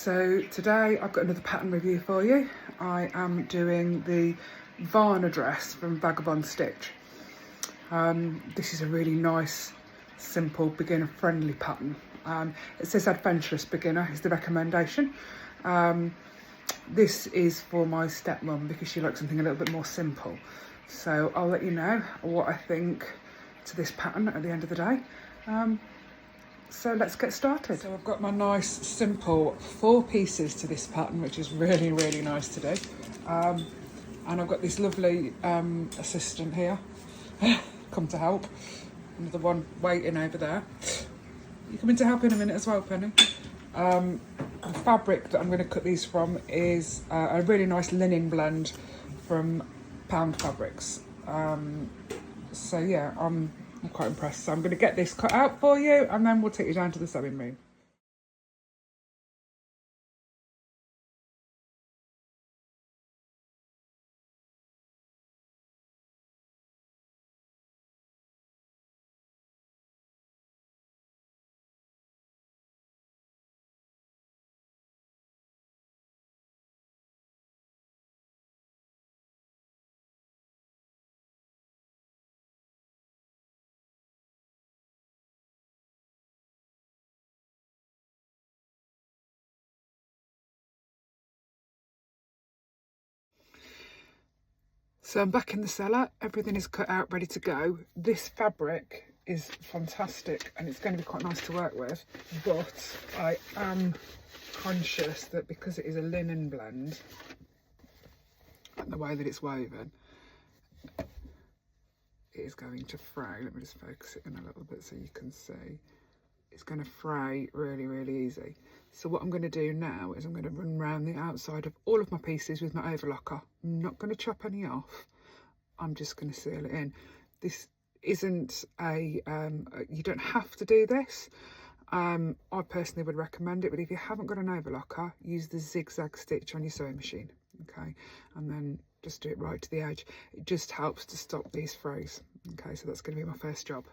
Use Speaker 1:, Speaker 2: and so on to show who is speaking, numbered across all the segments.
Speaker 1: So today I've got another pattern review for you. I am doing the Varna dress from Vagabond Stitch. This is a really nice, simple, beginner-friendly pattern. It says adventurous beginner is the recommendation. This is for my stepmom because she likes something a little bit more simple. So I'll let you know what I think to this pattern at the end of the day. So let's get started. So I've got my nice simple 4 pieces to this pattern, which is really, really nice to do. And I've got this lovely assistant here, come to help. Another one waiting over there. You coming to help in a minute as well, Penny? The fabric that I'm going to cut these from is a really nice linen blend from Pound Fabrics. So yeah, I'm quite impressed. So I'm going to get this cut out for you and then we'll take you down to the sewing room. So I'm back in the cellar, everything is cut out, ready to go. This fabric is fantastic and it's going to be quite nice to work with, but I am conscious that because it is a linen blend and the way that it's woven, it is going to fray. Let me just focus it in a little bit so you can see. It's going to fray really, really easy. So what I'm going to do now is I'm going to run around the outside of all of my pieces with my overlocker. I'm not going to chop any off. I'm just going to seal it in. This isn't a, you don't have to do this. I personally would recommend it, but if you haven't got an overlocker, use the zigzag stitch on your sewing machine, okay? And then just do it right to the edge. It just helps to stop these frays, okay? So that's going to be my first job.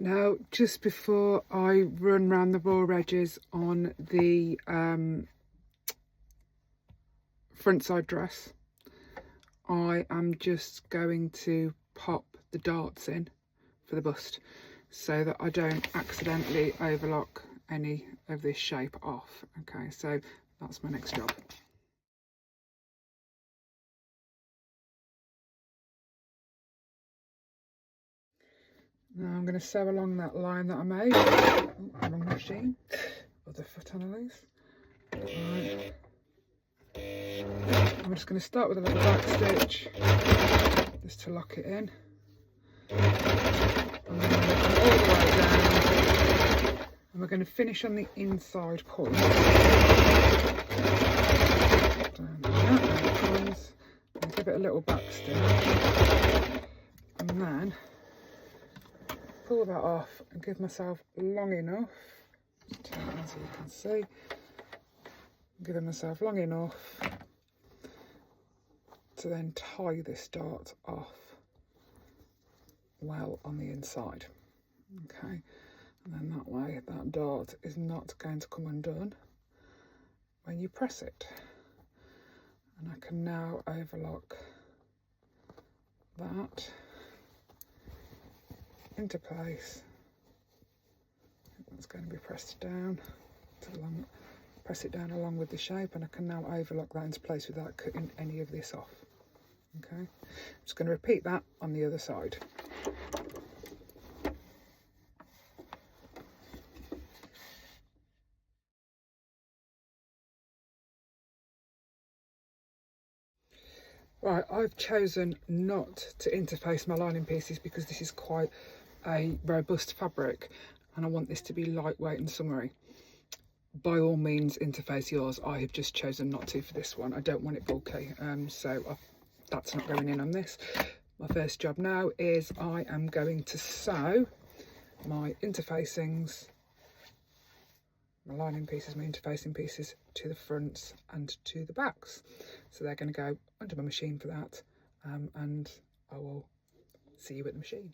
Speaker 1: Now, just before I run round the raw edges on the front side dress, I am just going to pop the darts in for the bust so that I don't accidentally overlock any of this shape off. Okay, so that's my next job. Now I'm going to sew along that line that I made. Wrong machine. Other foot on a loose. Right. I'm just going to start with a little back stitch just to lock it in. And then all the way down. And we're going to finish on the inside point. Down there it comes. And give it a little back stitch. And then pull that off and give myself long enough, turn it so you can see, giving myself long enough to then tie this dart off well on the inside, okay? And then that way that dart is not going to come undone when you press it. And I can now overlock that into place. That's going to be pressed down press it down along with the shape, and I can now overlock that into place without cutting any of this off. Okay, I'm just going to repeat that on the other side. Right, I've chosen not to interface my lining pieces because this is quite a robust fabric and I want this to be lightweight and summery. by all means interface yours. I have just chosen not to for this one. I don't want it bulky, that's not going in on this. My first job now is I am going to sew my interfacings, my lining pieces, my interfacing pieces to the fronts and to the backs. So they're going to go under my machine for that, and I will see you at the machine.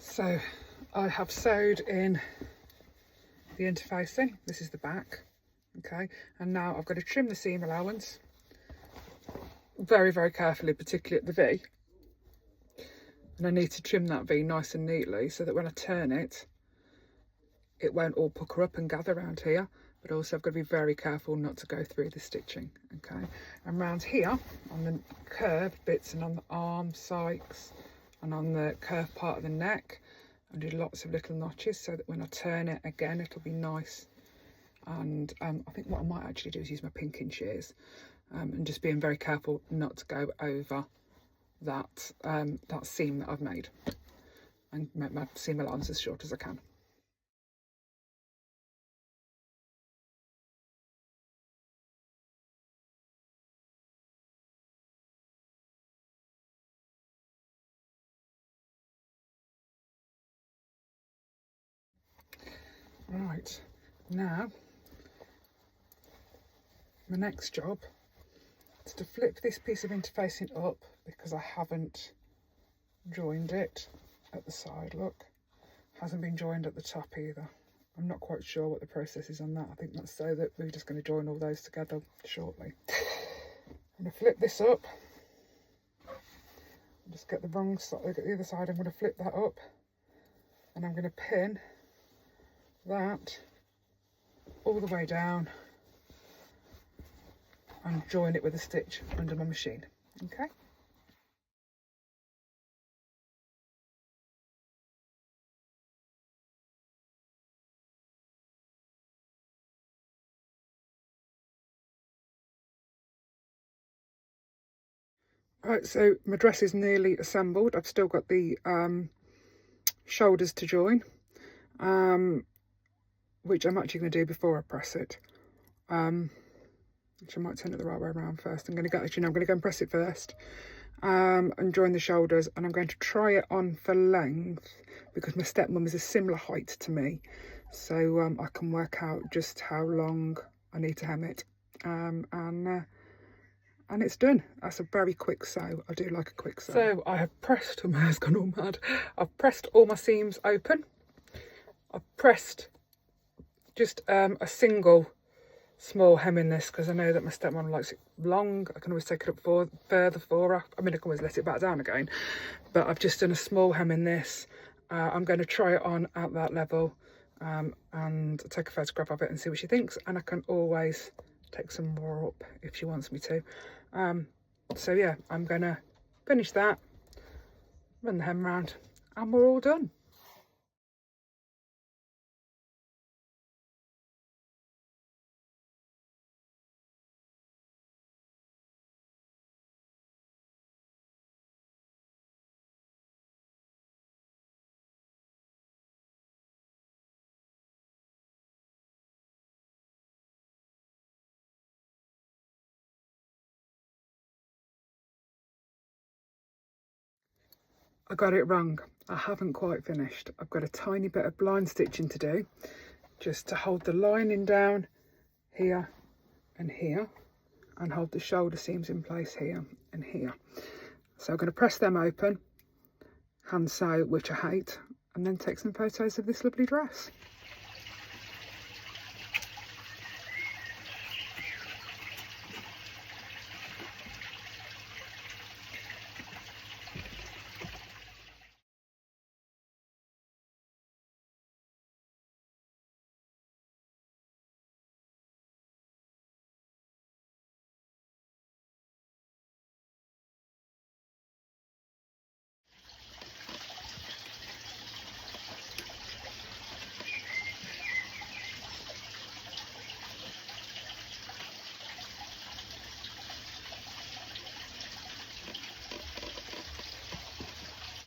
Speaker 1: So I have sewed in the interfacing. This is the back, okay, and now I've got to trim the seam allowance very, very carefully, particularly at the V, and I need to trim that V nice and neatly so that when I turn it, it won't all pucker up and gather around here, but also I've got to be very careful not to go through the stitching, okay. And around here on the curved bits and on the arm sikes and on the curved part of the neck, I do lots of little notches so that when I turn it again, it'll be nice. And I think what I might actually do is use my pinking shears, and just being very careful not to go over that that seam that I've made, and make my seam allowance as short as I can. Right, now my next job is to flip this piece of interfacing up because I haven't joined it at the side. Look, hasn't been joined at the top either. I'm not quite sure what the process is on that. I think that's so that we're just going to join all those together shortly. I'm going to flip this up. Just get the wrong side, look at the other side. I'm going to flip that up and I'm going to pin that all the way down and join it with a stitch under my machine, okay. Right, so my dress is nearly assembled. I've still got the shoulders to join, which I'm actually going to do before I press it, which I might turn it the right way around first. I'm going to go, actually, no, I'm going to go and press it first, and join the shoulders, and I'm going to try it on for length because my stepmum is a similar height to me, so I can work out just how long I need to hem it, and it's done. That's a very quick sew. I do like a quick sew. So I have pressed, my hair's gone all mad. I've pressed all my seams open. I've pressed just a single small hem in this because I know that my stepmom likes it long. I can always take it up further for her. I mean, I can always let it back down again, but I've just done a small hem in this. I'm going to try it on at that level, and take a photograph of it and see what she thinks, and I can always take some more up if she wants me to. So yeah, I'm gonna finish that, run the hem round, and we're all done. I got it wrong. I haven't quite finished. I've got a tiny bit of blind stitching to do just to hold the lining down here and here, and hold the shoulder seams in place here and here. So I'm going to press them open, hand sew, which I hate, and then take some photos of this lovely dress.